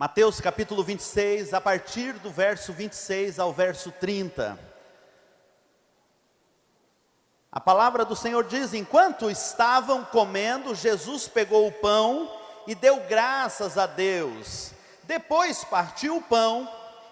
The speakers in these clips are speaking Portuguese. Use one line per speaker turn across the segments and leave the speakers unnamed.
Mateus capítulo 26, a partir do verso 26 ao verso 30. A palavra do Senhor diz: enquanto estavam comendo, Jesus pegou o pão e deu graças a Deus. Depois partiu o pão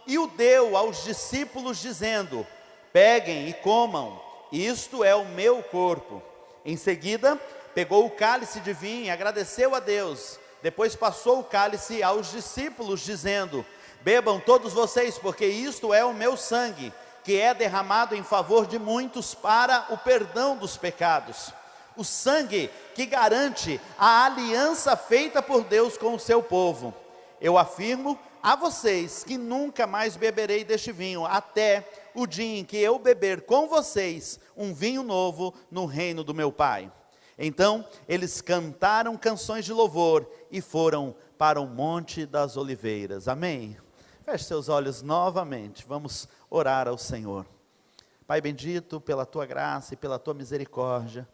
e o deu aos discípulos, dizendo: peguem e comam, isto é o meu corpo. Em seguida, pegou o cálice de vinho e agradeceu a Deus. Depois passou o cálice aos discípulos, dizendo: bebam todos vocês, porque isto é o meu sangue, que é derramado em favor de muitos para o perdão dos pecados. O sangue que garante a aliança feita por Deus com o seu povo. Eu afirmo a vocês que nunca mais beberei deste vinho, até o dia em que eu beber com vocês um vinho novo no reino do meu Pai. Então eles cantaram canções de louvor e foram para o Monte das Oliveiras. Amém? Feche seus olhos novamente, vamos orar ao Senhor. Pai bendito, pela Tua graça e pela Tua misericórdia,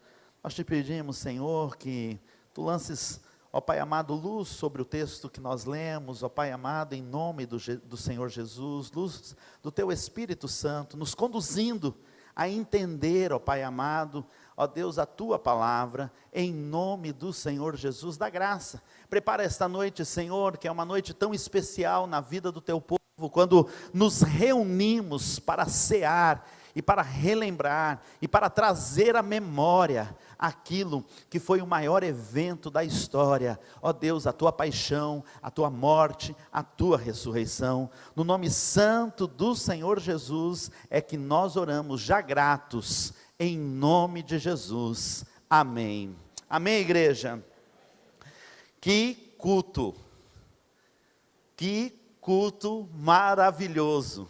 nós te pedimos, Senhor, que Tu lances, ó Pai amado, luz sobre o texto que nós lemos, ó Pai amado, em nome do Senhor Jesus, luz do Teu Espírito Santo, nos conduzindo a entender, ó Pai amado, ó Deus, a Tua palavra, em nome do Senhor Jesus, da graça. Prepara esta noite, Senhor, que é uma noite tão especial na vida do Teu povo, quando nos reunimos para cear, e para relembrar, e para trazer à memória, aquilo que foi o maior evento da história, ó Deus, a Tua paixão, a Tua morte, a Tua ressurreição. No nome santo do Senhor Jesus, é que nós oramos já gratos, em nome de Jesus, amém. Amém, igreja? Que culto maravilhoso.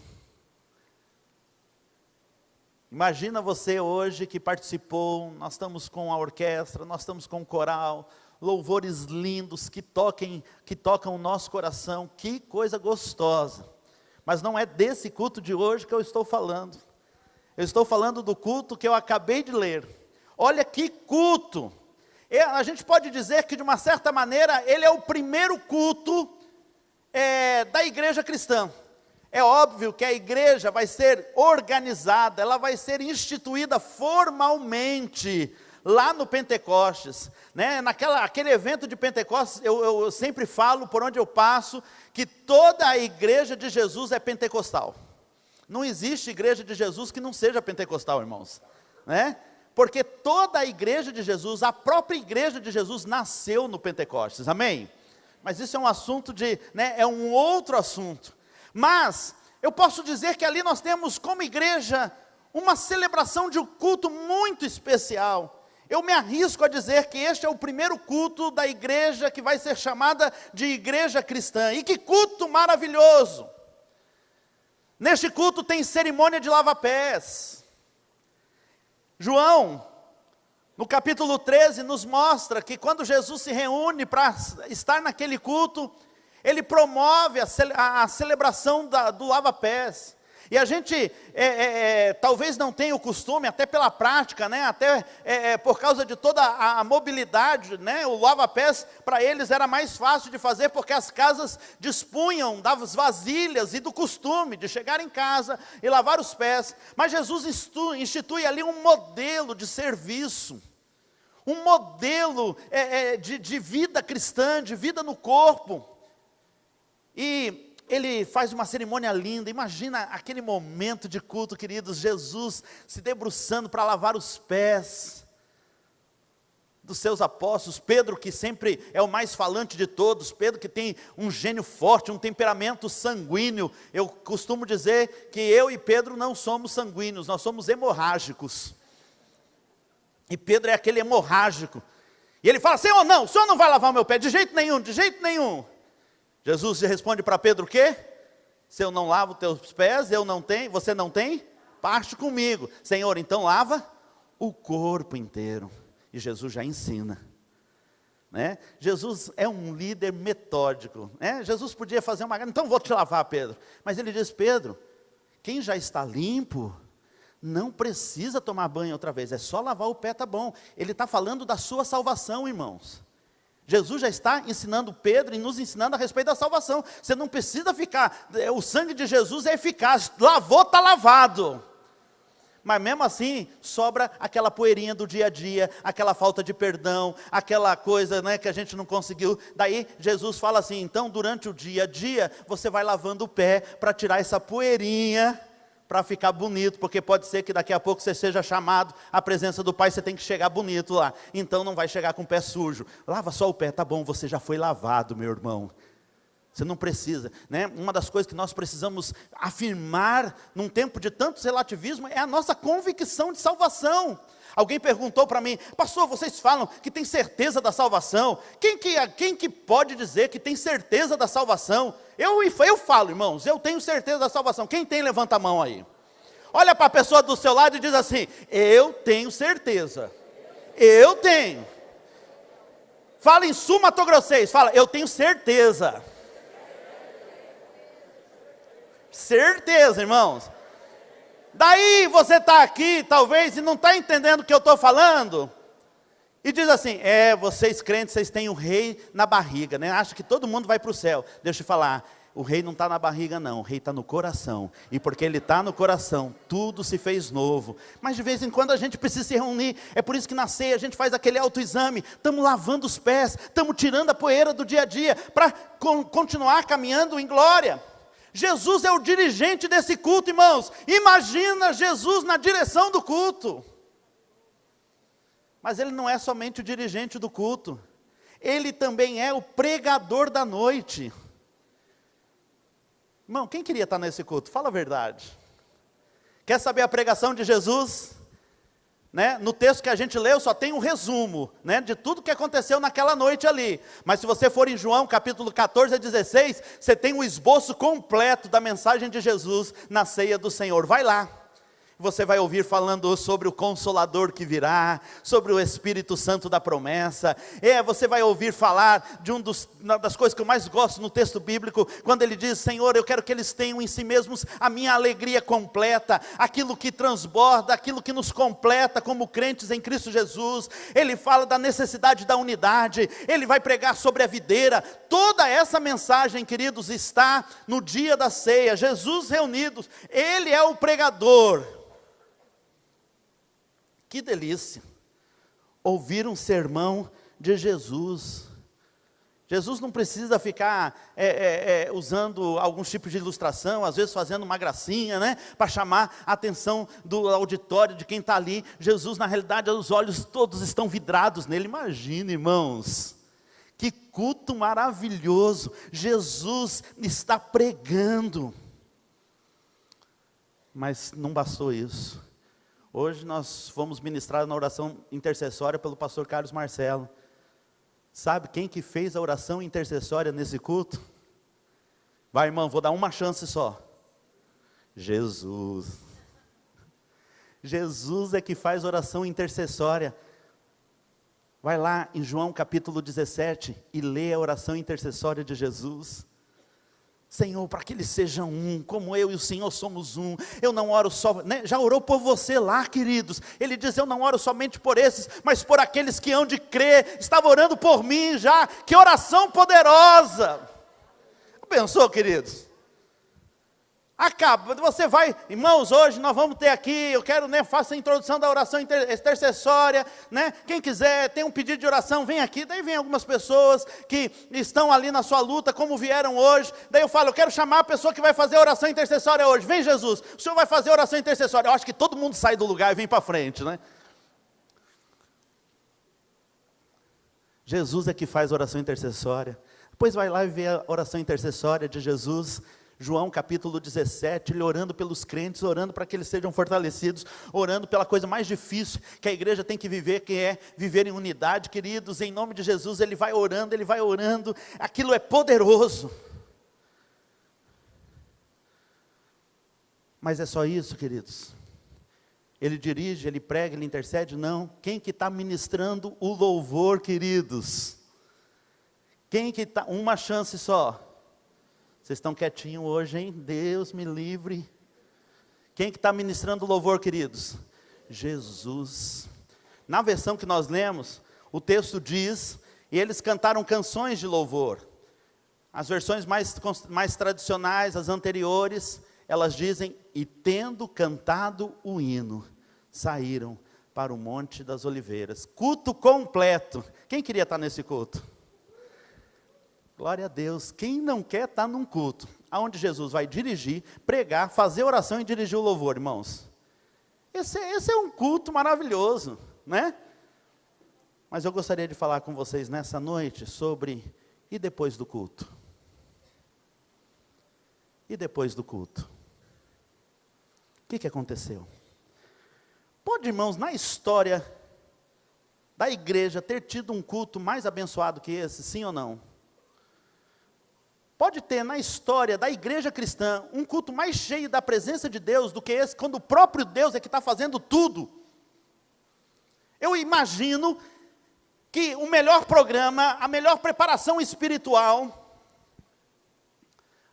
Imagina você hoje que participou, nós estamos com a orquestra, nós estamos com o coral, louvores lindos que tocam o nosso coração, que coisa gostosa. Mas não é desse culto de hoje que eu estou falando. Eu estou falando do culto que eu acabei de ler. Olha que culto! A gente pode dizer que de uma certa maneira ele é o primeiro culto da igreja cristã. É óbvio que a igreja vai ser organizada, ela vai ser instituída formalmente lá no Pentecostes, né? Aquele evento de Pentecostes, eu sempre falo por onde eu passo, que toda a igreja de Jesus é pentecostal. Não existe igreja de Jesus que não seja pentecostal, irmãos, né? Porque toda a igreja de Jesus, a própria igreja de Jesus nasceu no Pentecostes, amém? Mas isso é um assunto é um outro assunto. Mas eu posso dizer que ali nós temos como igreja uma celebração de um culto muito especial. Eu me arrisco a dizer que este é o primeiro culto da igreja que vai ser chamada de igreja cristã. E que culto maravilhoso! Neste culto tem cerimônia de lava-pés. João, no capítulo 13, nos mostra que quando Jesus se reúne para estar naquele culto, ele promove a celebração do lava-pés. E a gente talvez não tenha o costume, até pela prática, né, até por causa de toda a mobilidade, né, o lava-pés para eles era mais fácil de fazer, porque as casas dispunham das vasilhas e do costume de chegar em casa e lavar os pés. Mas Jesus institui ali um modelo de serviço, um modelo de vida cristã, de vida no corpo. E ele faz uma cerimônia linda. Imagina aquele momento de culto, queridos, Jesus se debruçando para lavar os pés dos seus apóstolos, Pedro, que sempre é o mais falante de todos, Pedro que tem um gênio forte, um temperamento sanguíneo. Eu costumo dizer que eu e Pedro não somos sanguíneos, nós somos hemorrágicos, e Pedro é aquele hemorrágico, e ele fala: Senhor, não, o Senhor não vai lavar o meu pé, de jeito nenhum, de jeito nenhum. Jesus responde para Pedro o quê? Se eu não lavo os teus pés, você não tem parte comigo. Senhor, então lava o corpo inteiro. E Jesus já ensina, né? Jesus é um líder metódico, né? Jesus podia fazer então vou te lavar, Pedro. Mas ele diz: Pedro, quem já está limpo, não precisa tomar banho outra vez, é só lavar o pé, tá bom. Ele está falando da sua salvação, irmãos. Jesus já está ensinando Pedro e nos ensinando a respeito da salvação. Você não precisa ficar, o sangue de Jesus é eficaz, lavou, está lavado. Mas mesmo assim, sobra aquela poeirinha do dia a dia, aquela falta de perdão, aquela coisa, né, que a gente não conseguiu. Daí Jesus fala assim, então durante o dia a dia, você vai lavando o pé para tirar essa poeirinha, para ficar bonito, porque pode ser que daqui a pouco você seja chamado à presença do Pai, você tem que chegar bonito lá, então não vai chegar com o pé sujo, lava só o pé, tá bom, você já foi lavado, meu irmão, você não precisa, né? Uma das coisas que nós precisamos afirmar, num tempo de tantos relativismo, é a nossa convicção de salvação. Alguém perguntou para mim, pastor, vocês falam que tem certeza da salvação, quem que pode dizer que tem certeza da salvação? Eu falo, irmãos, eu tenho certeza da salvação. Quem tem, levanta a mão aí. Olha para a pessoa do seu lado e diz assim, eu tenho certeza. Eu tenho. Fala em sumatogrosseis, fala, eu tenho certeza. Certeza, irmãos. Daí você está aqui, talvez, e não está entendendo o que eu estou falando. E diz assim, vocês crentes, vocês têm o rei na barriga, né? Acha que todo mundo vai para o céu. Deixa eu te falar, o rei não está na barriga não, o rei está no coração. E porque ele está no coração, tudo se fez novo. Mas de vez em quando a gente precisa se reunir. É por isso que na ceia a gente faz aquele autoexame. Estamos lavando os pés, estamos tirando a poeira do dia a dia, para continuar caminhando em glória. Jesus é o dirigente desse culto, irmãos. Imagina Jesus na direção do culto. Mas ele não é somente o dirigente do culto. Ele também é o pregador da noite. Irmão, quem queria estar nesse culto? Fala a verdade. Quer saber a pregação de Jesus? Né? No texto que a gente leu só tem um resumo, né, de tudo que aconteceu naquela noite ali. Mas se você for em João capítulo 14 a 16, você tem um esboço completo da mensagem de Jesus na ceia do Senhor. Vai lá. Você vai ouvir falando sobre o Consolador que virá, sobre o Espírito Santo da promessa. Você vai ouvir falar de uma das coisas que eu mais gosto no texto bíblico, quando ele diz, Senhor, eu quero que eles tenham em si mesmos a minha alegria completa, aquilo que transborda, aquilo que nos completa como crentes em Cristo Jesus. Ele fala da necessidade da unidade, ele vai pregar sobre a videira. Toda essa mensagem, queridos, está no dia da ceia, Jesus reunidos, ele é o pregador. Que delícia, ouvir um sermão de Jesus. Jesus não precisa ficar usando algum tipo de ilustração, às vezes fazendo uma gracinha, né, para chamar a atenção do auditório, de quem está ali. Jesus, na realidade, os olhos todos estão vidrados nele. Imagina, irmãos, que culto maravilhoso, Jesus está pregando. Mas não bastou isso. Hoje nós fomos ministrados na oração intercessória pelo pastor Carlos Marcelo. Sabe quem que fez a oração intercessória nesse culto? Vai, irmão, vou dar uma chance só. Jesus. Jesus é que faz oração intercessória. Vai lá em João capítulo 17 e lê a oração intercessória de Jesus. Senhor, para que eles sejam um, como eu e o Senhor somos um. Eu não oro só, né? Já orou por você lá, queridos. Ele diz, eu não oro somente por esses, mas por aqueles que hão de crer. Estava orando por mim já. Que oração poderosa. Pensou, queridos? Acaba, você vai, irmãos, hoje nós vamos ter aqui, eu quero, né, faça a introdução da oração intercessória, né, quem quiser, tem um pedido de oração, vem aqui, daí vem algumas pessoas que estão ali na sua luta, como vieram hoje, daí eu falo, eu quero chamar a pessoa que vai fazer a oração intercessória hoje, vem Jesus, o senhor vai fazer a oração intercessória, eu acho que todo mundo sai do lugar e vem para frente, né. Jesus é que faz a oração intercessória, depois vai lá e vê a oração intercessória de Jesus, João capítulo 17, ele orando pelos crentes, orando para que eles sejam fortalecidos, orando pela coisa mais difícil que a igreja tem que viver, que é viver em unidade, queridos, em nome de Jesus, ele vai orando, aquilo é poderoso. Mas é só isso, queridos? Ele dirige, ele prega, ele intercede? Não. Quem que está ministrando o louvor, queridos? Quem que está, uma chance só. Vocês estão quietinhos hoje, hein? Deus me livre. Quem que está ministrando o louvor, queridos? Jesus. Na versão que nós lemos, o texto diz E eles cantaram canções de louvor. As versões mais tradicionais, as anteriores, elas dizem: e tendo cantado o hino, saíram para o Monte das Oliveiras. Culto completo. Quem queria estar nesse culto? Glória a Deus. Quem não quer estar num culto onde Jesus vai dirigir, pregar, fazer oração e dirigir o louvor, irmãos? Esse é um culto maravilhoso, né? Mas eu gostaria de falar com vocês nessa noite sobre: e depois do culto? E depois do culto? O que aconteceu? Pode, irmãos, na história da igreja ter tido um culto mais abençoado que esse, sim ou não? Pode ter na história da igreja cristã um culto mais cheio da presença de Deus do que esse, quando o próprio Deus é que está fazendo tudo? Eu imagino que o melhor programa, a melhor preparação espiritual.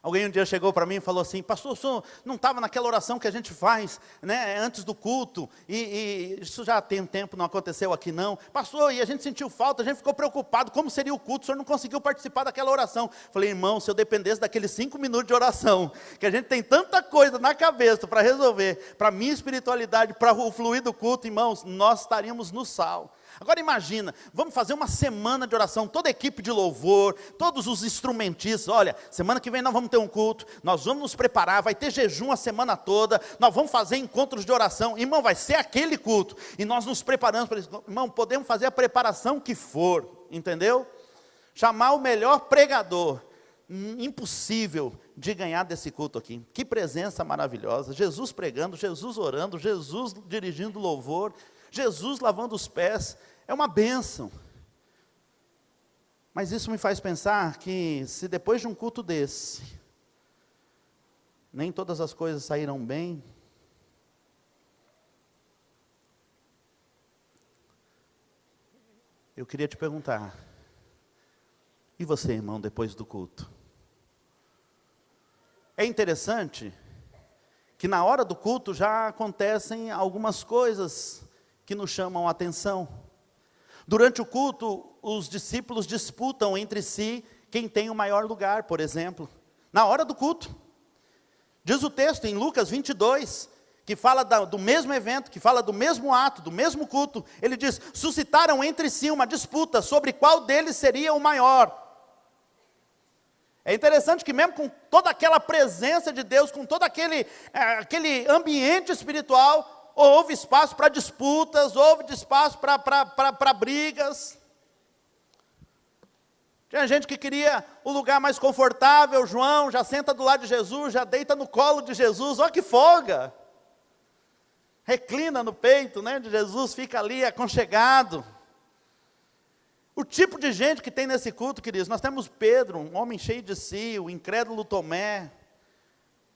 Alguém um dia chegou para mim e falou assim: pastor, o senhor não estava naquela oração que a gente faz, né, antes do culto, e isso já tem um tempo, não aconteceu aqui não. Pastor, e a gente sentiu falta, a gente ficou preocupado, como seria o culto, o senhor não conseguiu participar daquela oração. Falei: irmão, se eu dependesse daqueles 5 minutos de oração, que a gente tem tanta coisa na cabeça para resolver, para a minha espiritualidade, para o fluir do culto, irmãos, nós estaríamos no sal. Agora imagina, vamos fazer uma semana de oração, toda a equipe de louvor, todos os instrumentistas. Olha, semana que vem nós vamos ter um culto, nós vamos nos preparar, vai ter jejum a semana toda, nós vamos fazer encontros de oração. Irmão, vai ser aquele culto, e nós nos preparamos para isso. Irmão, podemos fazer a preparação que for, entendeu? Chamar o melhor pregador, impossível de ganhar desse culto aqui. Que presença maravilhosa, Jesus pregando, Jesus orando, Jesus dirigindo louvor, Jesus lavando os pés. É uma bênção. Mas isso me faz pensar que, se depois de um culto desse, nem todas as coisas saíram bem, eu queria te perguntar: e você, irmão, depois do culto? É interessante que na hora do culto já acontecem algumas coisas que nos chamam a atenção. Durante o culto, os discípulos disputam entre si quem tem o maior lugar, por exemplo. Na hora do culto. Diz o texto em Lucas 22, que fala do mesmo evento, que fala do mesmo ato, do mesmo culto. Ele diz: suscitaram entre si uma disputa sobre qual deles seria o maior. É interessante que mesmo com toda aquela presença de Deus, com todo aquele ambiente espiritual, houve espaço para disputas, houve espaço para brigas. Tinha gente que queria o lugar mais confortável. João já senta do lado de Jesus, já deita no colo de Jesus, olha que folga. Reclina no peito, né, de Jesus, fica ali aconchegado. O tipo de gente que tem nesse culto, queridos: nós temos Pedro, um homem cheio de si, o incrédulo Tomé,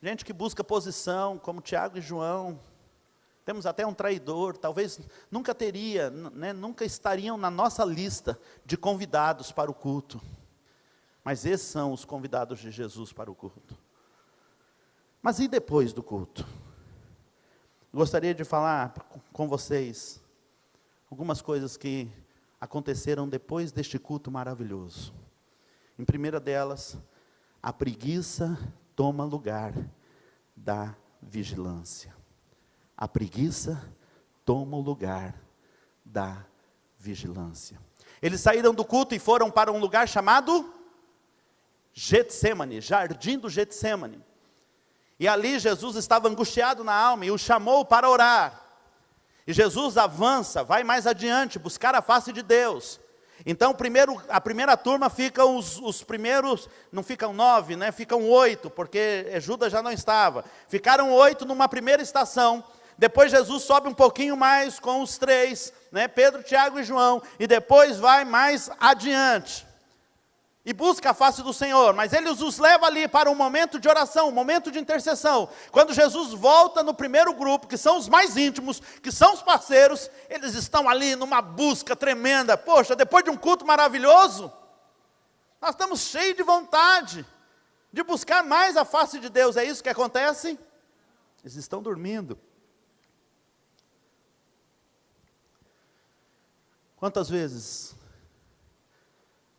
gente que busca posição, como Tiago e João. Temos até um traidor, talvez nunca teria, né, nunca estariam na nossa lista de convidados para o culto. Mas esses são os convidados de Jesus para o culto. Mas e depois do culto? Gostaria de falar com vocês algumas coisas que aconteceram depois deste culto maravilhoso. Em primeira delas, a preguiça toma lugar da vigilância. A preguiça toma o lugar da vigilância. Eles saíram do culto e foram para um lugar chamado Getsêmani, Jardim do Getsêmani. E ali Jesus estava angustiado na alma e o chamou para orar. E Jesus avança, vai mais adiante, buscar a face de Deus. Então a primeira turma ficam os primeiros, não ficam 9, né? Ficam 8, porque Judas já não estava. Ficaram 8 numa primeira estação. Depois Jesus sobe um pouquinho mais com os 3, né? Pedro, Tiago e João. E depois vai mais adiante. E busca a face do Senhor. Mas Ele os leva ali para um momento de oração, um momento de intercessão. Quando Jesus volta no primeiro grupo, que são os mais íntimos, que são os parceiros, eles estão ali numa busca tremenda. Poxa, depois de um culto maravilhoso, nós estamos cheios de vontade de buscar mais a face de Deus. É isso que acontece? Eles estão dormindo. Quantas vezes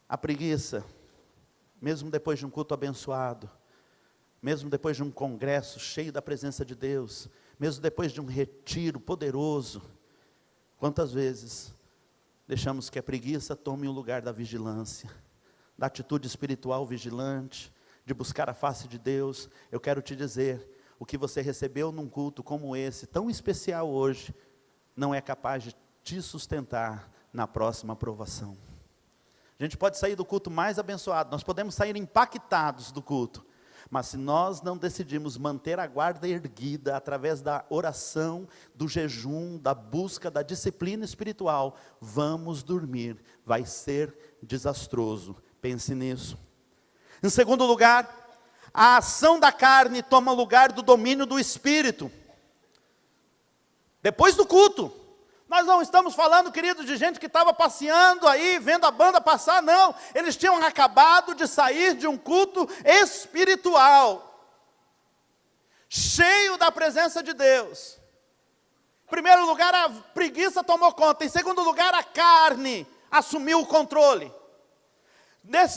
A preguiça, mesmo depois de um culto abençoado, mesmo depois de um congresso cheio da presença de Deus, mesmo depois de um retiro poderoso, quantas vezes deixamos que a preguiça tome o lugar da vigilância, da atitude espiritual vigilante, de buscar a face de Deus? Eu quero te dizer, o que você recebeu num culto como esse, tão especial hoje, não é capaz de te sustentar na próxima provação. A gente pode sair do culto mais abençoado, nós podemos sair impactados do culto, mas se nós não decidirmos manter a guarda erguida, através da oração, do jejum, da busca, da disciplina espiritual, vamos dormir, vai ser desastroso. Pense nisso. Em segundo lugar, a ação da carne toma lugar do domínio do Espírito. Depois do culto, nós não estamos falando, queridos, de gente que estava passeando aí, vendo a banda passar, não. Eles tinham acabado de sair de um culto espiritual, cheio da presença de Deus. Em primeiro lugar, a preguiça tomou conta. Em segundo lugar, a carne assumiu o controle.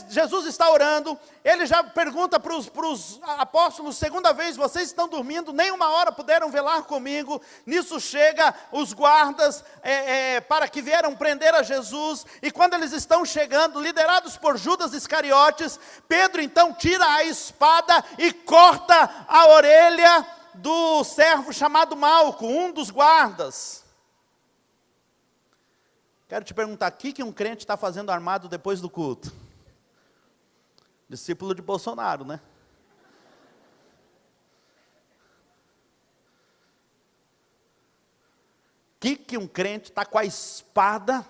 Jesus está orando, ele já pergunta para os apóstolos, segunda vez, vocês estão dormindo, nem uma hora puderam velar comigo. Nisso chega os guardas, para que vieram prender a Jesus, e quando eles estão chegando, liderados por Judas Iscariotes, Pedro então tira a espada e corta a orelha do servo chamado Malco, um dos guardas. Quero te perguntar, o que um crente está fazendo armado depois do culto? Discípulo de Bolsonaro, né? Que um crente está com a espada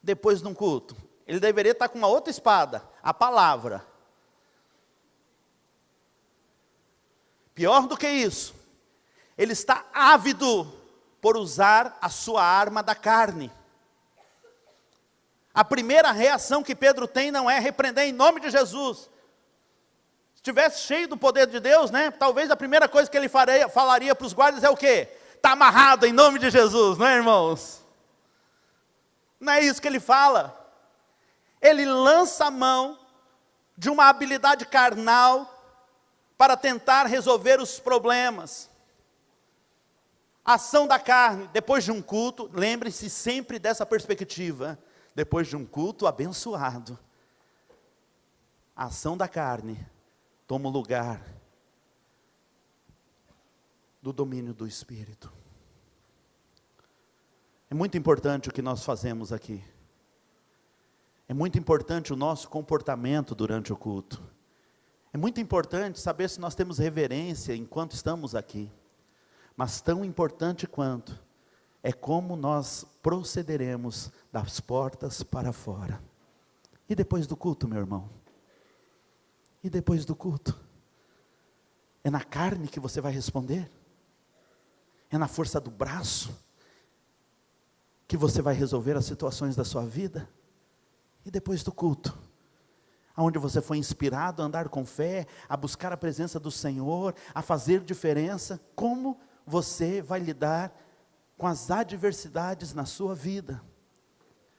depois de um culto? Ele deveria estar com uma outra espada, a palavra. Pior do que isso, ele está ávido por usar a sua arma da carne. A primeira reação que Pedro tem não é repreender em nome de Jesus. Se estivesse cheio do poder de Deus, né, talvez a primeira coisa que ele falaria para os guardas é o quê? Está amarrado em nome de Jesus, não é, irmãos? Não é isso que ele fala. Ele lança a mão de uma habilidade carnal para tentar resolver os problemas. A ação da carne, depois de um culto, lembre-se sempre dessa perspectiva. Depois de um culto abençoado, a ação da carne toma o lugar do domínio do Espírito. É muito importante o que nós fazemos aqui. É muito importante o nosso comportamento durante o culto. É muito importante saber se nós temos reverência enquanto estamos aqui. Mas tão importante quanto é como nós procederemos das portas para fora. E depois do culto, meu irmão? E depois do culto? É na carne que você vai responder? É na força do braço que você vai resolver as situações da sua vida? E depois do culto? Onde você foi inspirado a andar com fé, a buscar a presença do Senhor, a fazer diferença, como você vai lidar com as adversidades na sua vida,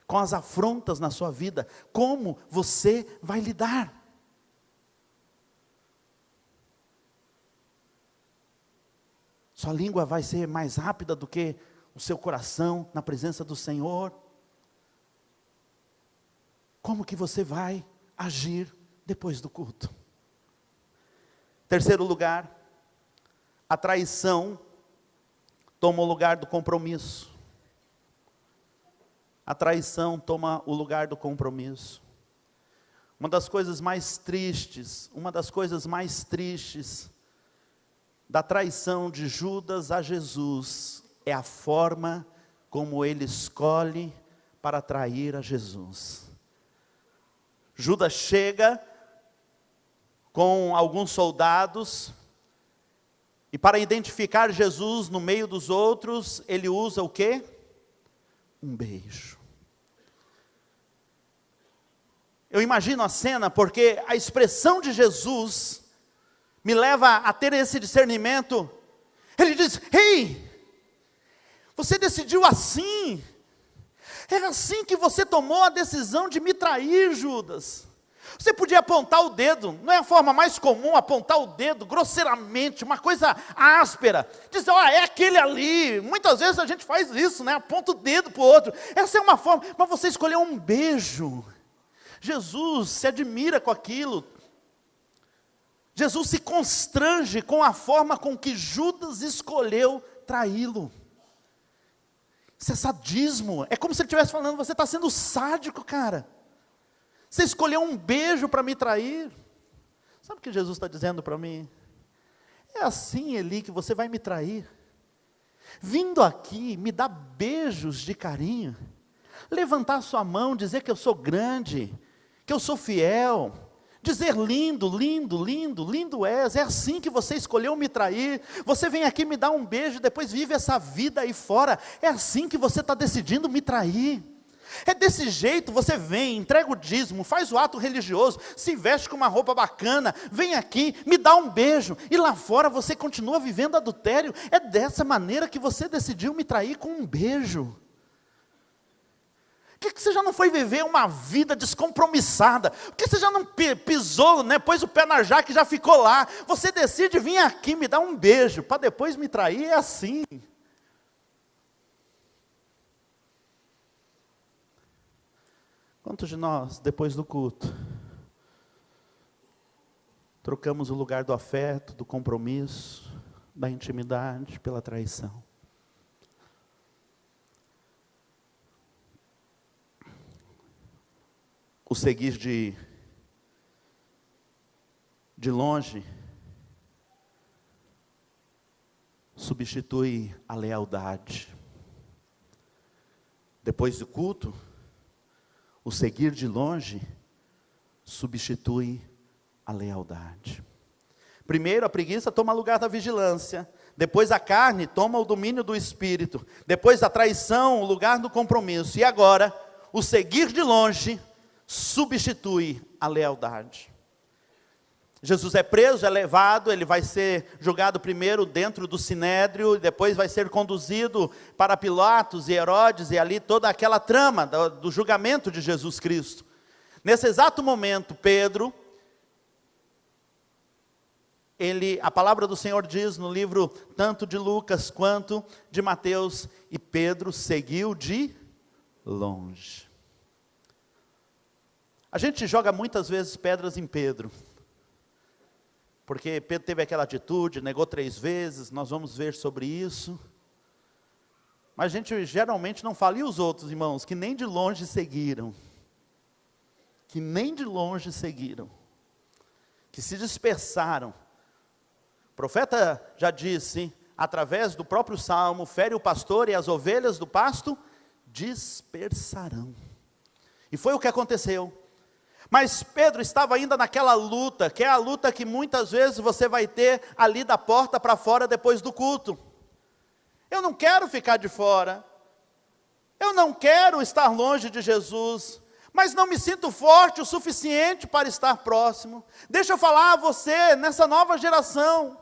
com as afrontas na sua vida, como você vai lidar? Sua língua vai ser mais rápida do que o seu coração na presença do Senhor? Como que você vai agir depois do culto? Terceiro lugar, a traição toma o lugar do compromisso. A traição toma o lugar do compromisso. Uma das coisas mais tristes da traição de Judas a Jesus é a forma como ele escolhe para trair a Jesus. Judas chega com alguns soldados, e para identificar Jesus no meio dos outros, ele usa o quê? Um beijo. Eu imagino a cena, porque a expressão de Jesus me leva a ter esse discernimento. Ele diz: ei, você decidiu assim, É assim que você tomou a decisão de me trair, Judas. Você podia apontar o dedo, não é a forma mais comum apontar o dedo grosseiramente, uma coisa áspera, dizer, é aquele ali. Muitas vezes a gente faz isso, né? Aponta o dedo para o outro. Essa é uma forma, mas você escolheu um beijo. Jesus se admira com aquilo. Jesus se constrange com a forma com que Judas escolheu traí-lo. Isso é sadismo. É como se ele estivesse falando, você está sendo sádico, cara. Você escolheu um beijo para me trair. Sabe o que Jesus está dizendo para mim? É assim, Eli, que você vai me trair. Vindo aqui, me dar beijos de carinho. Levantar sua mão, dizer que eu sou grande, que eu sou fiel. Dizer lindo, lindo, lindo, lindo és. É assim que você escolheu me trair. Você vem aqui me dar um beijo, depois vive essa vida aí fora. É assim que você está decidindo me trair. É desse jeito, você vem, entrega o dízimo, faz o ato religioso, se veste com uma roupa bacana, vem aqui, me dá um beijo, e lá fora você continua vivendo adultério. É dessa maneira que você decidiu me trair com um beijo. Por que você já não foi viver uma vida descompromissada? Por que você já não pisou, né, pôs o pé na jaca e já ficou lá? Você decide vir aqui, me dar um beijo, para depois me trair, é assim. Quantos de nós, depois do culto, trocamos o lugar do afeto, do compromisso, da intimidade pela traição? O seguir de longe substitui a lealdade. Depois do culto, o seguir de longe substitui a lealdade. Primeiro, a preguiça toma lugar da vigilância. Depois, a carne toma o domínio do espírito. Depois, a traição, o lugar do compromisso. E agora, o seguir de longe substitui a lealdade. Jesus é preso, é levado, ele vai ser julgado primeiro dentro do sinédrio, e depois vai ser conduzido para Pilatos e Herodes, e ali toda aquela trama do julgamento de Jesus Cristo. Nesse exato momento, Pedro, a palavra do Senhor diz no livro tanto de Lucas quanto de Mateus, e Pedro seguiu de longe. A gente joga muitas vezes pedras em Pedro, porque Pedro teve aquela atitude, negou 3 vezes, nós vamos ver sobre isso. Mas a gente geralmente não fala, e os outros irmãos, que nem de longe seguiram, que nem de longe seguiram, que se dispersaram. O profeta já disse, através do próprio Salmo, fere o pastor e as ovelhas do pasto dispersarão. E foi o que aconteceu. Mas Pedro estava ainda naquela luta, que é a luta que muitas vezes você vai ter ali da porta para fora depois do culto. Eu não quero ficar de fora, eu não quero estar longe de Jesus, mas não me sinto forte o suficiente para estar próximo. Deixa eu falar a você, nessa nova geração,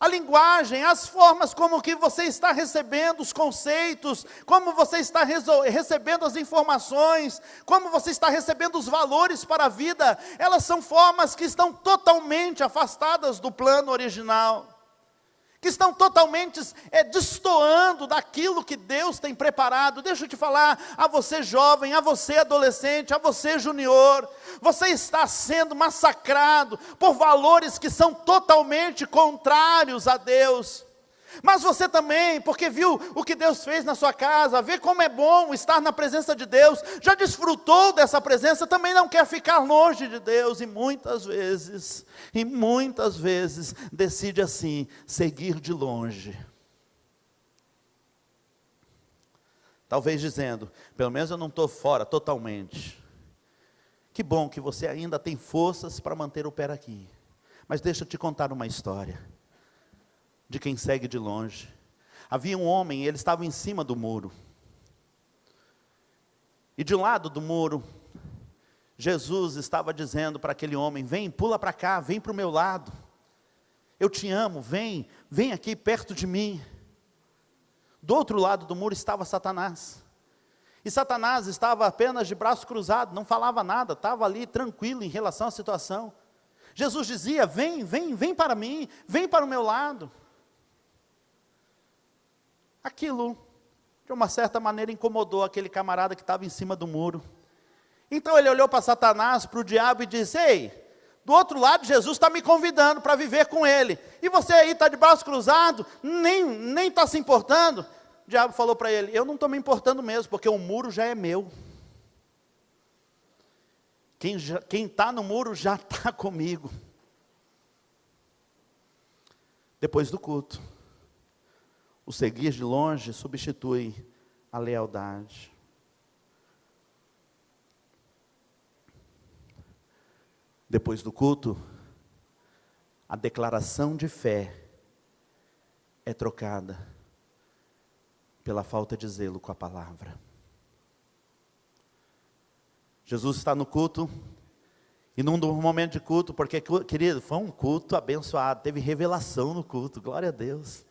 a linguagem, as formas como que você está recebendo os conceitos, como você está recebendo as informações, como você está recebendo os valores para a vida, elas são formas que estão totalmente afastadas do plano original, que estão totalmente destoando daquilo que Deus tem preparado. Deixa eu te falar, a você jovem, a você adolescente, a você junior, você está sendo massacrado por valores que são totalmente contrários a Deus. Mas você também, porque viu o que Deus fez na sua casa, vê como é bom estar na presença de Deus, já desfrutou dessa presença, também não quer ficar longe de Deus, e muitas vezes, decide assim, seguir de longe. Talvez dizendo, pelo menos eu não estou fora totalmente. Que bom que você ainda tem forças para manter o pé aqui. Mas deixa eu te contar uma história de quem segue de longe. Havia um homem, ele estava em cima do muro. E de um lado do muro, Jesus estava dizendo para aquele homem, vem, pula para cá, vem para o meu lado. Eu te amo, vem aqui perto de mim. Do outro lado do muro estava Satanás. E Satanás estava apenas de braço cruzado, não falava nada, estava ali tranquilo em relação à situação. Jesus dizia: vem, vem, vem para mim, vem para o meu lado. Aquilo, de uma certa maneira, incomodou aquele camarada que estava em cima do muro. Então ele olhou para Satanás, para o diabo e disse: ei, do outro lado Jesus está me convidando para viver com ele. E você aí está de braço cruzado, nem está se importando. O diabo falou para ele: eu não estou me importando mesmo, porque o muro já é meu. Quem está no muro já está comigo. Depois do culto, o seguir de longe substitui a lealdade. Depois do culto, a declaração de fé é trocada pela falta de zelo com a palavra. Jesus está no culto, e num momento de culto, porque, querido, foi um culto abençoado, teve revelação no culto, glória a Deus.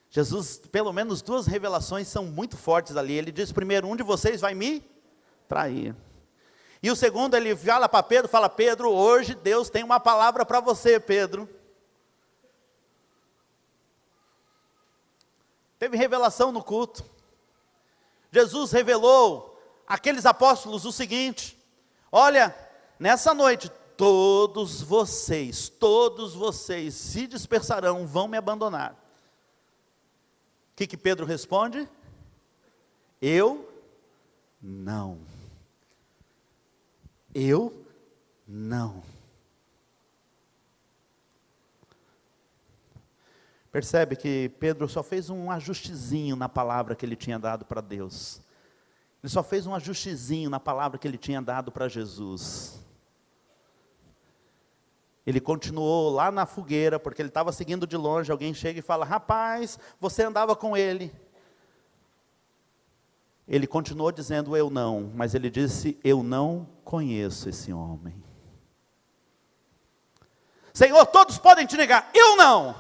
Jesus, pelo menos 2 revelações são muito fortes ali. Ele diz primeiro: um de vocês vai me trair. E o segundo, ele fala para Pedro, fala: Pedro, hoje Deus tem uma palavra para você, Pedro. Teve revelação no culto. Jesus revelou àqueles apóstolos o seguinte: olha, nessa noite, todos vocês se dispersarão, vão me abandonar. O que Pedro responde? Eu não. Eu não. Percebe que Pedro só fez um ajustezinho na palavra que ele tinha dado para Deus. Ele só fez um ajustezinho na palavra que ele tinha dado para Jesus. Ele continuou lá na fogueira, porque ele estava seguindo de longe. Alguém chega e fala: rapaz, você andava com ele. Ele continuou dizendo: eu não, mas ele disse: eu não conheço esse homem. Senhor, todos podem te negar, eu não.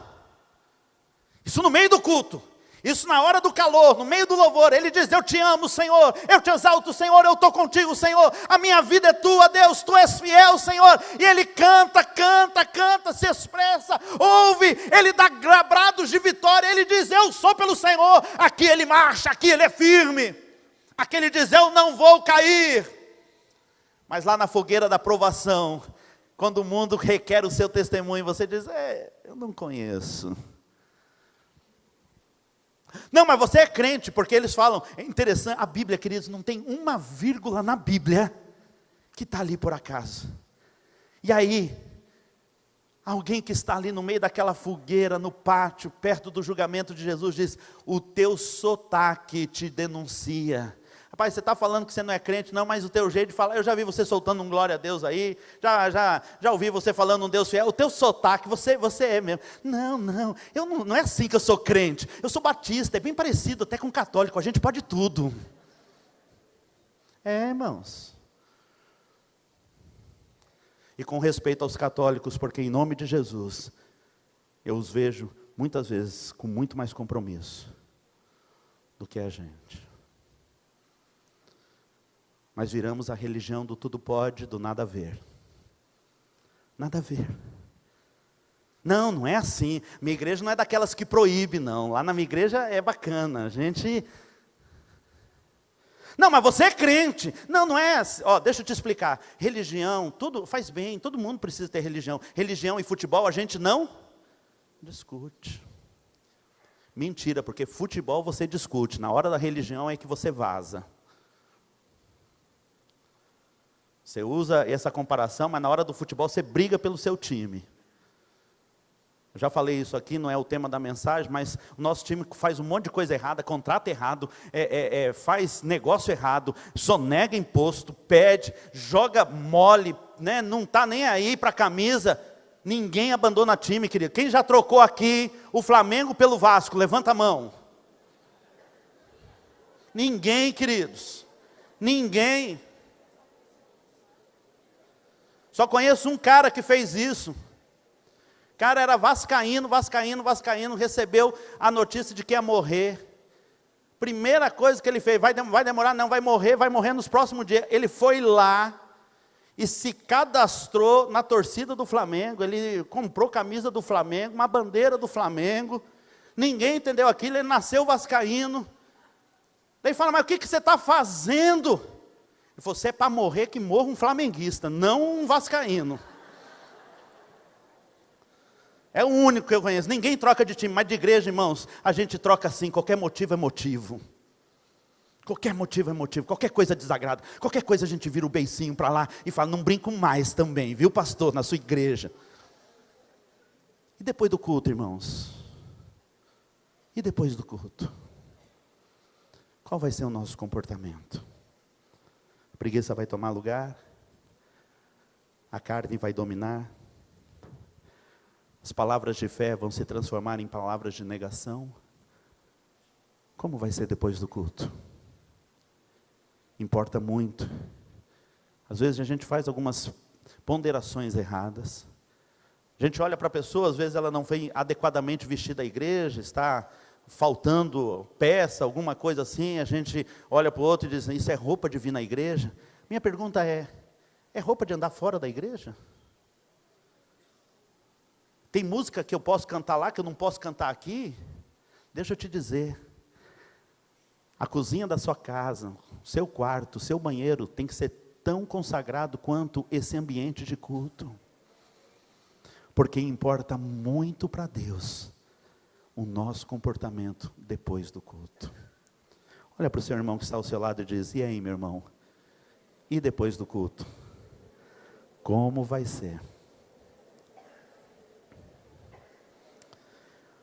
Isso no meio do culto, isso na hora do calor, no meio do louvor. Ele diz: eu te amo, Senhor, eu te exalto, Senhor, eu estou contigo, Senhor, a minha vida é tua, Deus, tu és fiel, Senhor. E ele canta, se expressa, ouve, ele dá brados de vitória. Ele diz: eu sou pelo Senhor. Aqui ele marcha, aqui ele é firme. Aqui ele diz: eu não vou cair. Mas lá na fogueira da provação, quando o mundo requer o seu testemunho, você diz: eu não conheço. Não, mas você é crente, porque eles falam, é interessante, a Bíblia, queridos, não tem uma vírgula na Bíblia que está ali por acaso. E aí, alguém que está ali no meio daquela fogueira, no pátio, perto do julgamento de Jesus, diz: o teu sotaque te denuncia. Rapaz, você está falando que você não é crente, não, mas o teu jeito de falar, eu já vi você soltando um glória a Deus aí, já ouvi você falando um Deus fiel, o teu sotaque, você é mesmo. Não, não é assim que eu sou crente, eu sou batista, é bem parecido até com católico, a gente pode tudo. Irmãos. E com respeito aos católicos, porque em nome de Jesus, eu os vejo muitas vezes com muito mais compromisso do que a gente. Mas viramos a religião do tudo pode, do nada a ver. Nada a ver. Não é assim. Minha igreja não é daquelas que proíbe, não. Lá na minha igreja é bacana. A gente... Não, mas você é crente. Não é assim. Deixa eu te explicar. Religião, tudo faz bem. Todo mundo precisa ter religião. Religião e futebol a gente não discute. Mentira, porque futebol você discute. Na hora da religião é que você vaza. Você usa essa comparação, mas na hora do futebol você briga pelo seu time. Eu já falei isso aqui, não é o tema da mensagem, mas o nosso time faz um monte de coisa errada, contrata errado, faz negócio errado, sonega imposto, pede, joga mole, né? Não está nem aí para a camisa. Ninguém abandona time, querido. Quem já trocou aqui o Flamengo pelo Vasco? Levanta a mão. Ninguém, queridos. Ninguém. Só conheço um cara que fez isso. O cara era vascaíno, recebeu a notícia de que ia morrer. Primeira coisa que ele fez, vai demorar, não, vai morrer nos próximos dias. Ele foi lá e se cadastrou na torcida do Flamengo. Ele comprou camisa do Flamengo, uma bandeira do Flamengo. Ninguém entendeu aquilo, ele nasceu vascaíno. Daí fala, mas o que você está fazendo? Ele falou, se é para morrer, que morra um flamenguista, não um vascaíno. É o único que eu conheço. Ninguém troca de time, mas de igreja, irmãos, a gente troca assim, qualquer motivo é motivo. Qualquer motivo é motivo, qualquer coisa desagrada, qualquer coisa a gente vira o beicinho para lá e fala, não brinco mais também, viu pastor, na sua igreja. E depois do culto, irmãos? E depois do culto? Qual vai ser o nosso comportamento? A preguiça vai tomar lugar? A carne vai dominar? As palavras de fé vão se transformar em palavras de negação? Como vai ser depois do culto? Importa muito. Às vezes a gente faz algumas ponderações erradas. A gente olha para a pessoa, às vezes ela não vem adequadamente vestida à igreja, está faltando peça, alguma coisa assim, a gente olha para o outro e diz, isso é roupa de vir na igreja? Minha pergunta é roupa de andar fora da igreja? Tem música que eu posso cantar lá, que eu não posso cantar aqui? Deixa eu te dizer, a cozinha da sua casa, o seu quarto, o seu banheiro, tem que ser tão consagrado quanto esse ambiente de culto. Porque importa muito para Deus o nosso comportamento depois do culto. Olha para o seu irmão que está ao seu lado e diz, e aí meu irmão, e depois do culto? Como vai ser?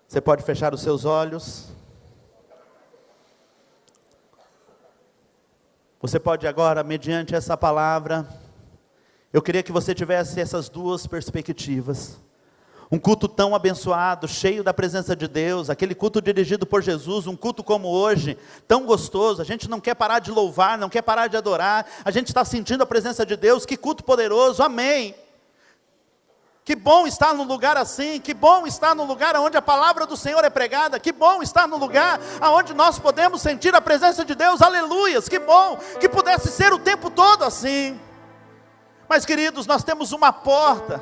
Você pode fechar os seus olhos. Você pode agora, mediante essa palavra, eu queria que você tivesse essas duas perspectivas. Um culto tão abençoado, cheio da presença de Deus, aquele culto dirigido por Jesus, um culto como hoje, tão gostoso, a gente não quer parar de louvar, não quer parar de adorar, a gente está sentindo a presença de Deus, que culto poderoso, amém. Que bom estar num lugar assim, que bom estar num lugar onde a palavra do Senhor é pregada, que bom estar num lugar onde nós podemos sentir a presença de Deus, aleluias, que bom, que pudesse ser o tempo todo assim. Mas queridos, nós temos uma porta,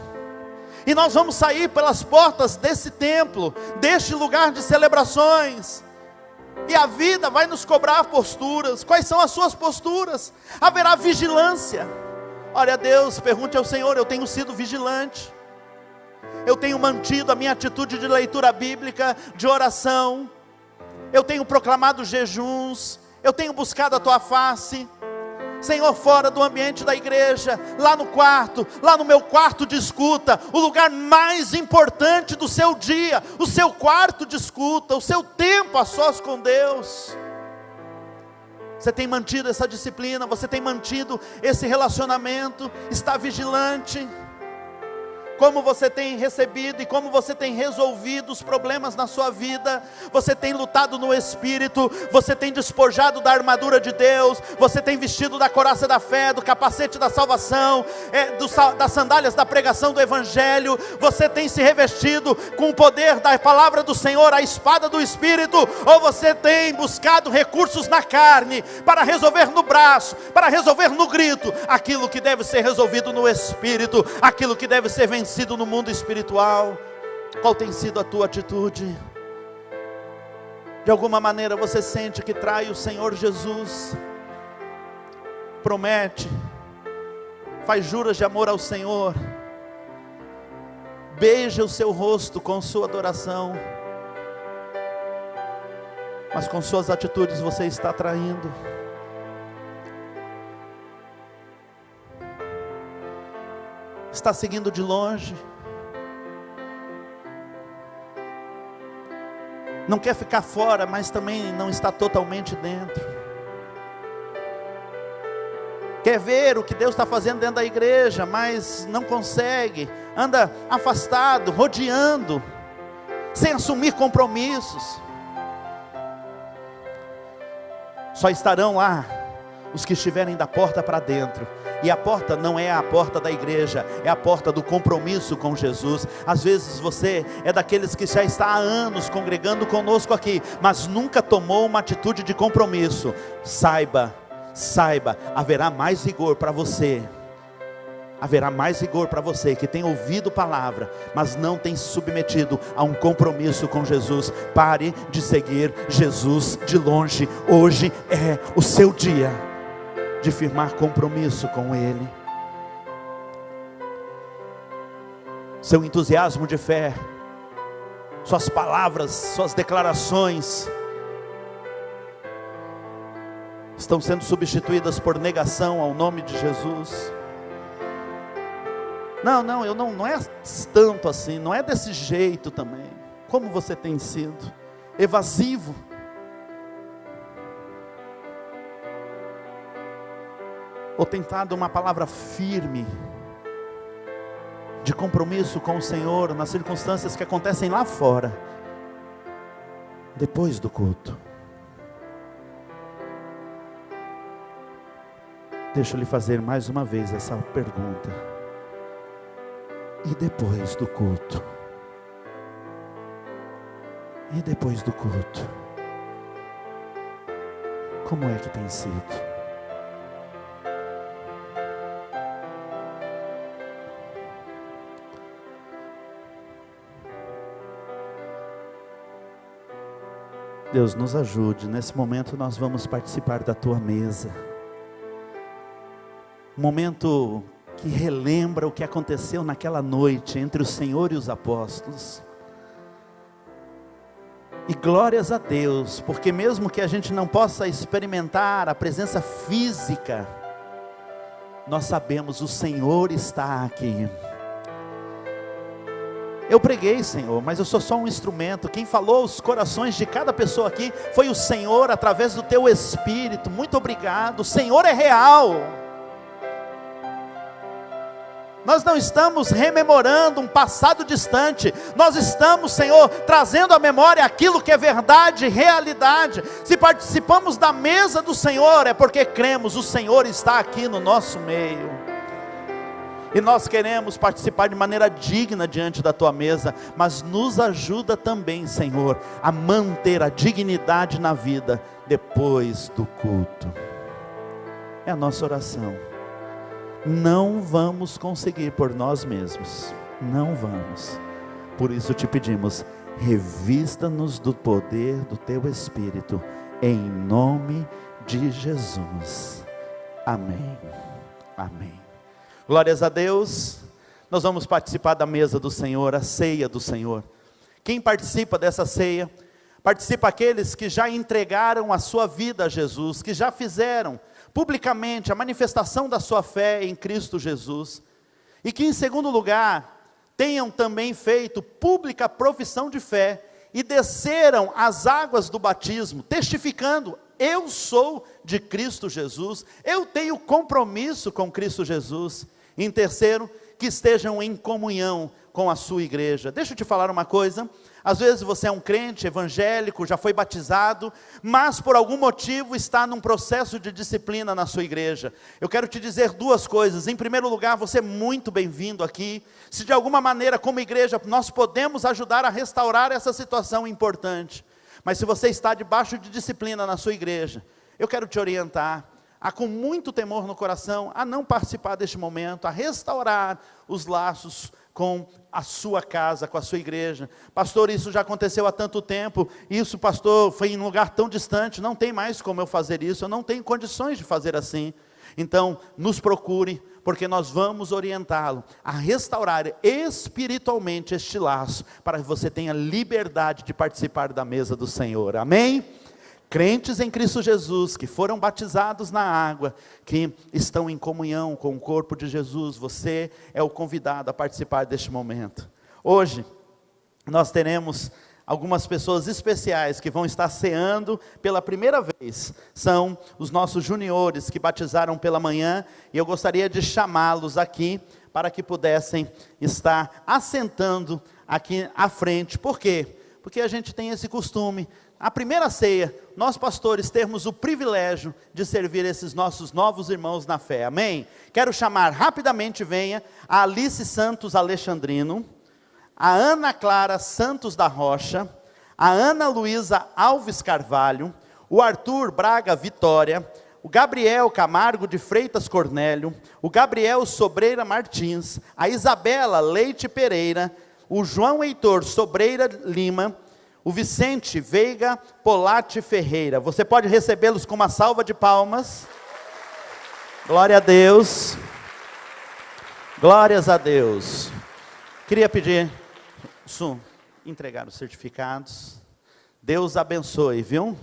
e nós vamos sair pelas portas desse templo, deste lugar de celebrações, e a vida vai nos cobrar posturas. Quais são as suas posturas? Haverá vigilância. Ore a Deus, pergunte ao Senhor, eu tenho sido vigilante? Eu tenho mantido a minha atitude de leitura bíblica, de oração? Eu tenho proclamado jejuns? Eu tenho buscado a tua face? Senhor, fora do ambiente da igreja, lá no quarto, lá no meu quarto de escuta, o lugar mais importante do seu dia, o seu quarto de escuta, o seu tempo a sós com Deus. Você tem mantido essa disciplina, você tem mantido esse relacionamento, está vigilante? Como você tem recebido e como você tem resolvido os problemas na sua vida? Você tem lutado no Espírito, você tem despojado da armadura de Deus, você tem vestido da couraça da fé, do capacete da salvação, das sandálias da pregação do Evangelho, você tem se revestido com o poder da palavra do Senhor, a espada do Espírito, ou você tem buscado recursos na carne, para resolver no braço, para resolver no grito, aquilo que deve ser resolvido no Espírito, aquilo que deve ser vencido no mundo espiritual? Qual tem sido a tua atitude? De alguma maneira você sente que trai o Senhor Jesus? Promete, faz juras de amor ao Senhor, beija o seu rosto com sua adoração, mas com suas atitudes você está traindo. Está seguindo de longe, não quer ficar fora, mas também não está totalmente dentro. Quer ver o que Deus está fazendo dentro da igreja, mas não consegue, anda afastado, rodeando, sem assumir compromissos. Só estarão lá os que estiverem da porta para dentro, E a porta não é a porta da igreja, é a porta do compromisso com Jesus. Às vezes você é daqueles que já está há anos congregando conosco aqui, mas nunca tomou uma atitude de compromisso. Saiba, haverá mais rigor para você. Haverá mais rigor para você que tem ouvido palavra, mas não tem se submetido a um compromisso com Jesus. Pare de seguir Jesus de longe. Hoje é o seu dia de firmar compromisso com Ele. Seu entusiasmo de fé, suas palavras, suas declarações estão sendo substituídas por negação ao nome de Jesus. Não é tanto assim, não é desse jeito também. Como você tem sido evasivo. Ou tentado uma palavra firme de compromisso com o Senhor nas circunstâncias que acontecem lá fora, depois do culto. Deixa eu lhe fazer mais uma vez essa pergunta. E depois do culto? E depois do culto? Como é que tem sido? Deus nos ajude. Nesse momento nós vamos participar da tua mesa. Um momento que relembra o que aconteceu naquela noite entre o Senhor e os apóstolos. E glórias a Deus, porque mesmo que a gente não possa experimentar a presença física, nós sabemos, o Senhor está aqui. Eu preguei, Senhor, mas eu sou só um instrumento. Quem falou os corações de cada pessoa aqui foi o Senhor, através do teu Espírito. Muito obrigado. O Senhor é real. Nós não estamos rememorando um passado distante. Nós estamos, Senhor, trazendo à memória aquilo que é verdade, realidade. Se participamos da mesa do Senhor, é porque cremos, o Senhor está aqui no nosso meio. E nós queremos participar de maneira digna diante da tua mesa, mas nos ajuda também, Senhor, a manter a dignidade na vida depois do culto. É a nossa oração. Não vamos conseguir por nós mesmos, não vamos. Por isso te pedimos, revista-nos do poder do teu Espírito, em nome de Jesus. Amém. Amém. Glórias a Deus. Nós vamos participar da mesa do Senhor, a ceia do Senhor. Quem participa dessa ceia? Participa aqueles que já entregaram a sua vida a Jesus, que já fizeram publicamente a manifestação da sua fé em Cristo Jesus. E que em segundo lugar, tenham também feito pública profissão de fé e desceram as águas do batismo, testificando: eu sou de Cristo Jesus, eu tenho compromisso com Cristo Jesus. Em terceiro, que estejam em comunhão com a sua igreja. Deixa eu te falar uma coisa. Às vezes você é um crente evangélico, já foi batizado, mas por algum motivo está num processo de disciplina na sua igreja. Eu quero te dizer duas coisas. Em primeiro lugar, você é muito bem-vindo aqui. Se de alguma maneira, como igreja, nós podemos ajudar a restaurar essa situação importante. Mas se você está debaixo de disciplina na sua igreja, eu quero te orientar a, com muito temor no coração, a não participar deste momento, a restaurar os laços com a sua casa, com a sua igreja. Pastor, isso já aconteceu há tanto tempo, isso, pastor, foi em um lugar tão distante, não tem mais como eu fazer isso, eu não tenho condições de fazer assim. Então, nos procure, porque nós vamos orientá-lo a restaurar espiritualmente este laço, para que você tenha liberdade de participar da mesa do Senhor. Amém? Crentes em Cristo Jesus, que foram batizados na água, que estão em comunhão com o corpo de Jesus, você é o convidado a participar deste momento. Hoje, nós teremos algumas pessoas especiais que vão estar ceando pela primeira vez. São os nossos juniores que batizaram pela manhã, e eu gostaria de chamá-los aqui, para que pudessem estar assentando aqui à frente. Por quê? Porque a gente tem esse costume a primeira ceia, nós pastores termos o privilégio de servir esses nossos novos irmãos na fé, amém? Quero chamar rapidamente, venha, a Alice Santos Alexandrino, a Ana Clara Santos da Rocha, a Ana Luísa Alves Carvalho, o Arthur Braga Vitória, o Gabriel Camargo de Freitas Cornélio, o Gabriel Sobreira Martins, a Isabela Leite Pereira, o João Heitor Sobreira Lima, o Vicente Veiga Polatti Ferreira. Você pode recebê-los com uma salva de palmas. Glória a Deus. Glórias a Deus. Queria pedir, entregar os certificados. Deus abençoe, viu?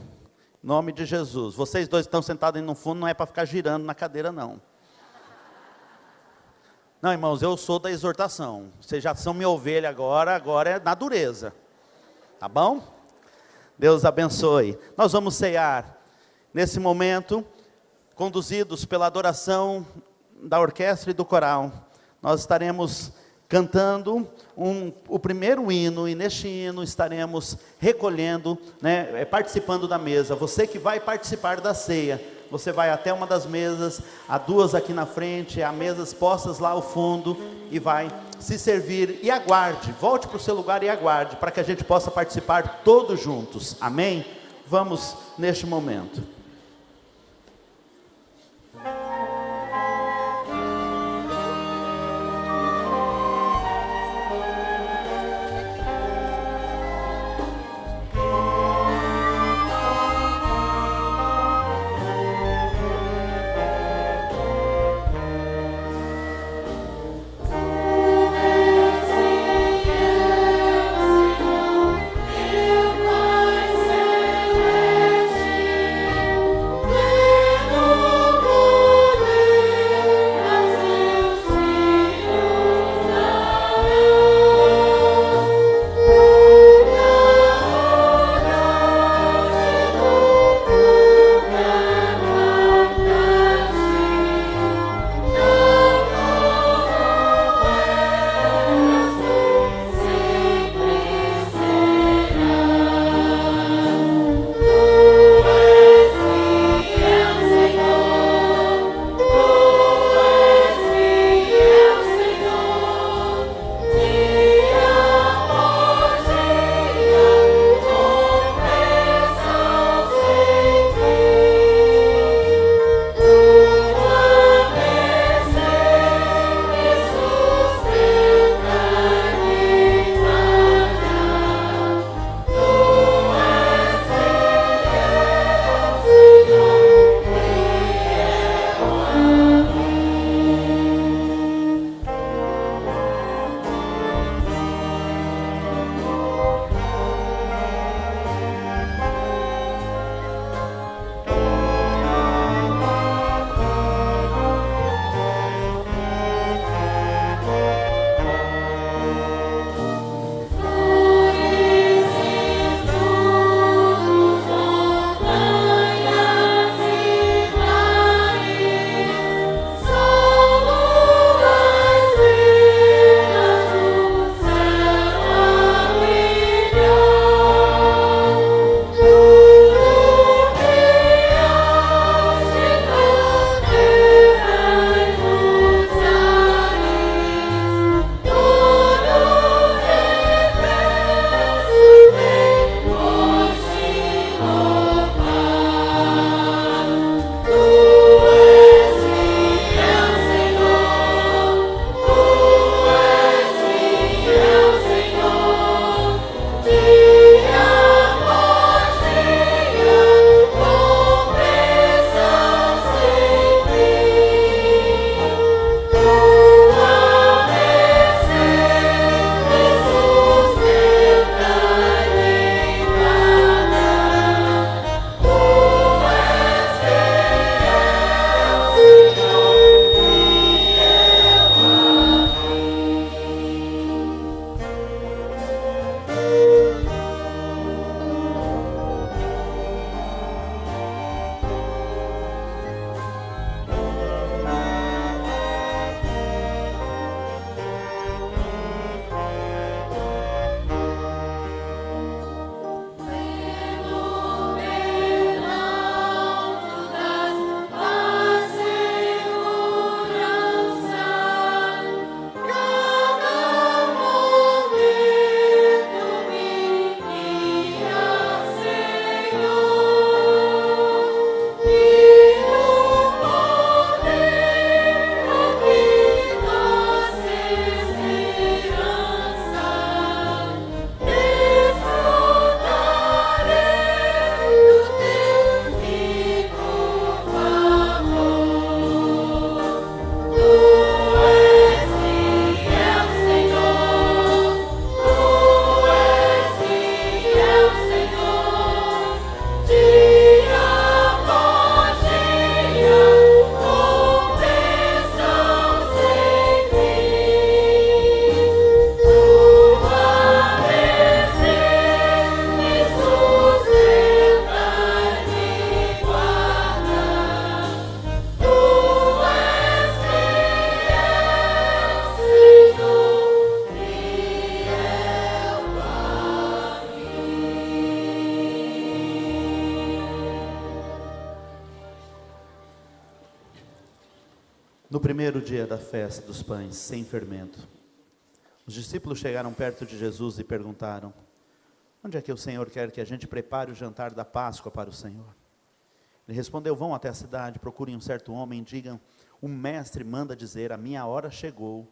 Em nome de Jesus. Vocês dois estão sentados aí no fundo, não é para ficar girando na cadeira, não. Não, irmãos, eu sou da exortação. Vocês já são minha ovelha agora é na dureza. Tá bom? Deus abençoe. Nós vamos ceiar nesse momento, conduzidos pela adoração da orquestra e do coral. Nós estaremos cantando o primeiro hino, e neste hino estaremos recolhendo, participando da mesa. Você que vai participar da ceia, você vai até uma das mesas, há duas aqui na frente, há mesas postas lá ao fundo, e vai se servir, e aguarde, volte para o seu lugar e aguarde, para que a gente possa participar todos juntos, amém? Vamos neste momento. No primeiro dia da festa dos pães sem fermento, os discípulos chegaram perto de Jesus e perguntaram: onde é que o Senhor quer que a gente prepare o jantar da Páscoa para o Senhor? Ele respondeu: vão até a cidade, procurem um certo homem, digam: o mestre manda dizer, a minha hora chegou,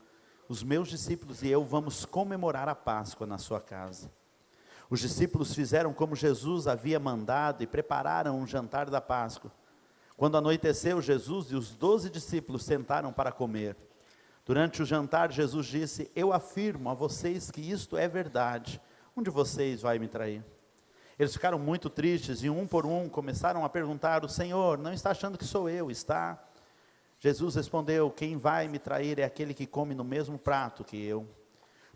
os meus discípulos e eu vamos comemorar a Páscoa na sua casa. Os discípulos fizeram como Jesus havia mandado e prepararam um jantar da Páscoa. Quando anoiteceu, Jesus e os 12 discípulos sentaram para comer. Durante o jantar, Jesus disse: eu afirmo a vocês que isto é verdade. Um de vocês vai me trair. Eles ficaram muito tristes e um por um começaram a perguntar: o Senhor não está achando que sou eu, está? Jesus respondeu: quem vai me trair é aquele que come no mesmo prato que eu.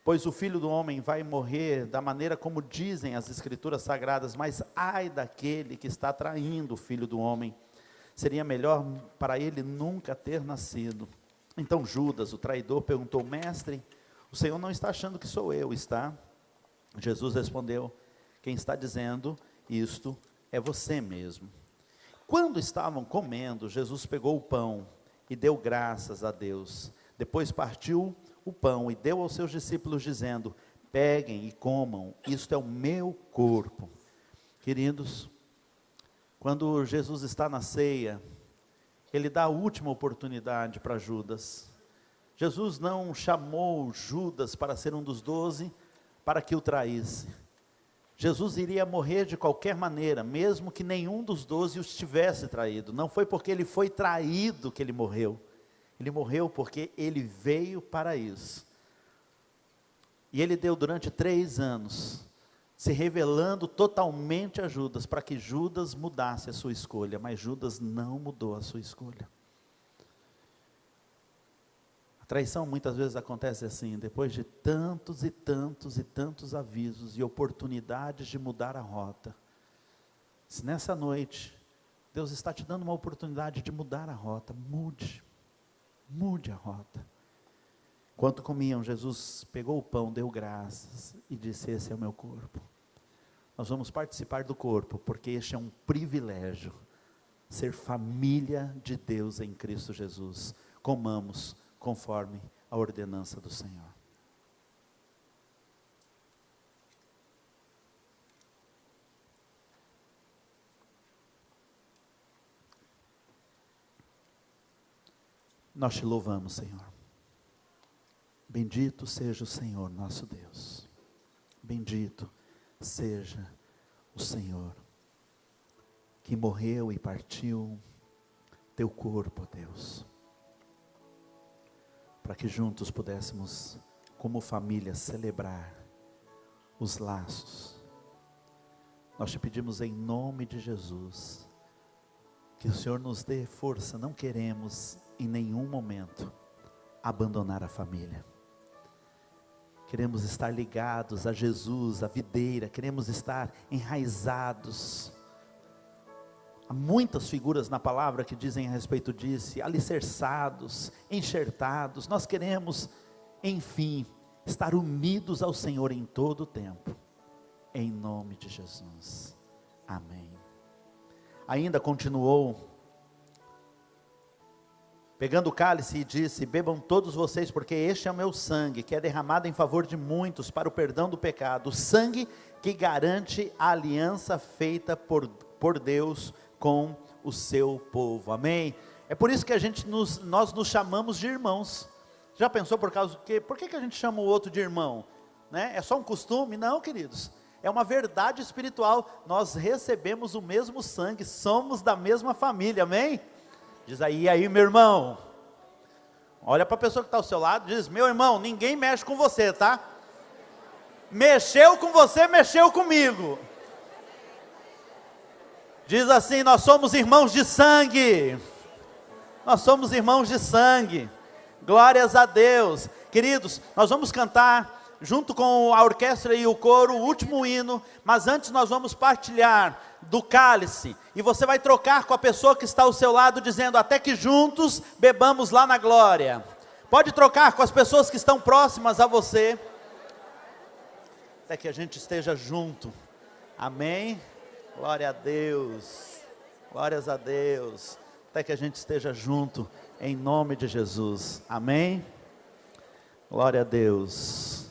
Pois o Filho do Homem vai morrer da maneira como dizem as Escrituras Sagradas, mas ai daquele que está traindo o Filho do Homem. Seria melhor para ele nunca ter nascido. Então Judas, o traidor, perguntou: mestre, o Senhor não está achando que sou eu, está? Jesus respondeu: quem está dizendo isto é você mesmo. Quando estavam comendo, Jesus pegou o pão e deu graças a Deus. Depois partiu o pão e deu aos seus discípulos, dizendo: peguem e comam, isto é o meu corpo. Queridos, quando Jesus está na ceia, Ele dá a última oportunidade para Judas. Jesus não chamou Judas para ser um dos 12, para que o traísse. Jesus iria morrer de qualquer maneira, mesmo que nenhum dos 12 os tivesse traído. Não foi porque ele foi traído que ele morreu. Ele morreu porque ele veio para isso. E ele deu durante 3 anos, se revelando totalmente a Judas, para que Judas mudasse a sua escolha, mas Judas não mudou a sua escolha. A traição muitas vezes acontece assim, depois de tantos e tantos e tantos avisos e oportunidades de mudar a rota. Se nessa noite, Deus está te dando uma oportunidade de mudar a rota, mude a rota. Enquanto comiam, Jesus pegou o pão, deu graças e disse: esse é o meu corpo. Nós vamos participar do corpo, porque este é um privilégio, ser família de Deus em Cristo Jesus. Comamos conforme a ordenança do Senhor. Nós te louvamos, Senhor. Bendito seja o Senhor nosso Deus. Bendito seja o Senhor, que morreu e partiu teu corpo, ó Deus, para que juntos pudéssemos, como família, celebrar os laços. Nós te pedimos em nome de Jesus, que o Senhor nos dê força. Não queremos em nenhum momento abandonar a família. Queremos estar ligados a Jesus, a videira, queremos estar enraizados. Há muitas figuras na palavra que dizem a respeito disso, alicerçados, enxertados. Nós queremos, enfim, estar unidos ao Senhor em todo o tempo, em nome de Jesus, amém. Ainda continuou, pegando o cálice e disse: bebam todos vocês, porque este é o meu sangue, que é derramado em favor de muitos, para o perdão do pecado, o sangue que garante a aliança feita por Deus com o seu povo, amém? É por isso que nós nos chamamos de irmãos. Já pensou por que a gente chama o outro de irmão? Né? É só um costume? Não, queridos, é uma verdade espiritual. Nós recebemos o mesmo sangue, somos da mesma família, amém? Diz aí meu irmão, olha para a pessoa que está ao seu lado, diz: meu irmão, ninguém mexe com você, tá? Mexeu com você, mexeu comigo. Diz assim: nós somos irmãos de sangue. Nós somos irmãos de sangue. Glórias a Deus. Queridos, nós vamos cantar junto com a orquestra e o coro o último hino, mas antes nós vamos partilhar do cálice, e você vai trocar com a pessoa que está ao seu lado, dizendo: até que juntos bebamos lá na glória. Pode trocar com as pessoas que estão próximas a você, até que a gente esteja junto, amém? Glória a Deus, glórias a Deus. até que a gente esteja junto, em nome de Jesus. Amém? Glória a Deus.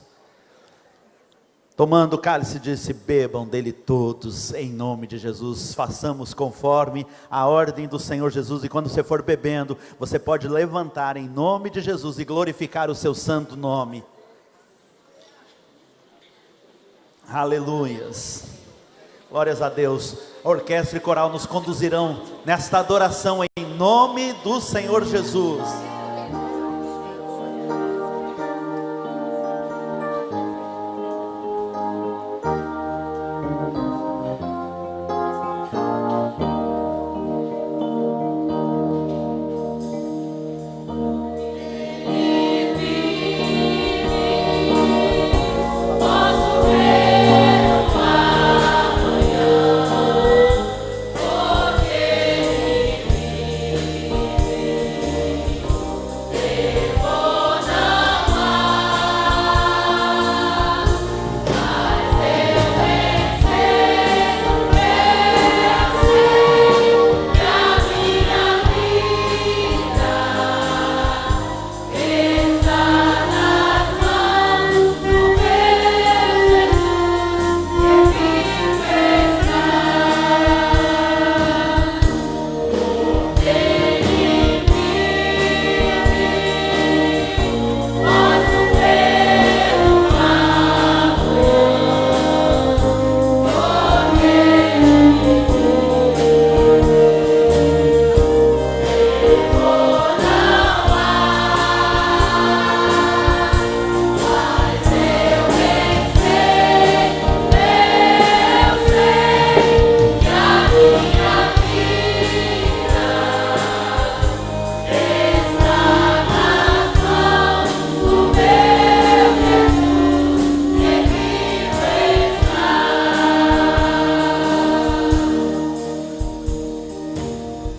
Tomando o cálice, disse: bebam dele todos, em nome de Jesus. Façamos conforme a ordem do Senhor Jesus, e quando você for bebendo, você pode levantar em nome de Jesus e glorificar o seu santo nome. Aleluias, glórias a Deus. A orquestra e coral nos conduzirão nesta adoração em nome do Senhor Jesus.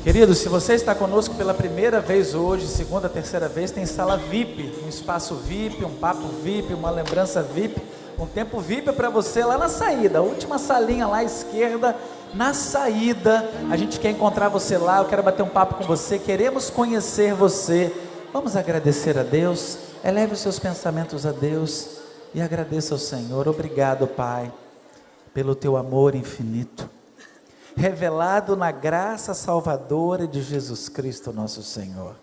Queridos, se você está conosco pela primeira vez hoje, segunda, terceira vez, tem sala VIP, um espaço VIP, um papo VIP, uma lembrança VIP, um tempo VIP para você lá na saída, a última salinha lá à esquerda, na saída. A gente quer encontrar você lá, eu quero bater um papo com você, queremos conhecer você. Vamos agradecer a Deus, eleve os seus pensamentos a Deus e agradeça ao Senhor. Obrigado, Pai, pelo teu amor infinito, revelado na graça salvadora de Jesus Cristo nosso Senhor,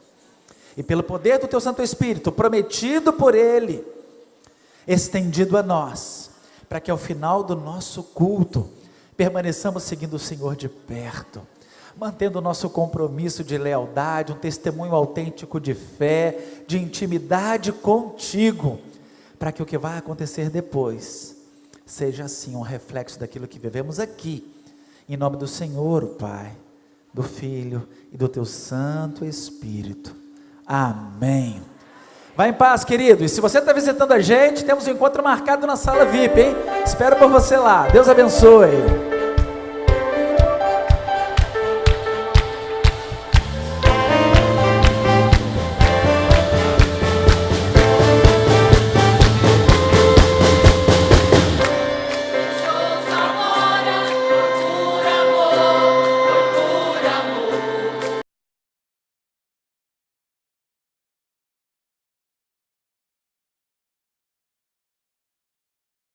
e pelo poder do teu Santo Espírito, prometido por Ele, estendido a nós, para que ao final do nosso culto, permaneçamos seguindo o Senhor de perto, mantendo o nosso compromisso de lealdade, um testemunho autêntico de fé, de intimidade contigo, para que o que vai acontecer depois, seja assim um reflexo daquilo que vivemos aqui, em nome do Senhor, o Pai, do Filho e do teu Santo Espírito. Amém. Vai em paz, querido. E se você está visitando a gente, temos um encontro marcado na sala VIP, hein? Espero por você lá. Deus abençoe.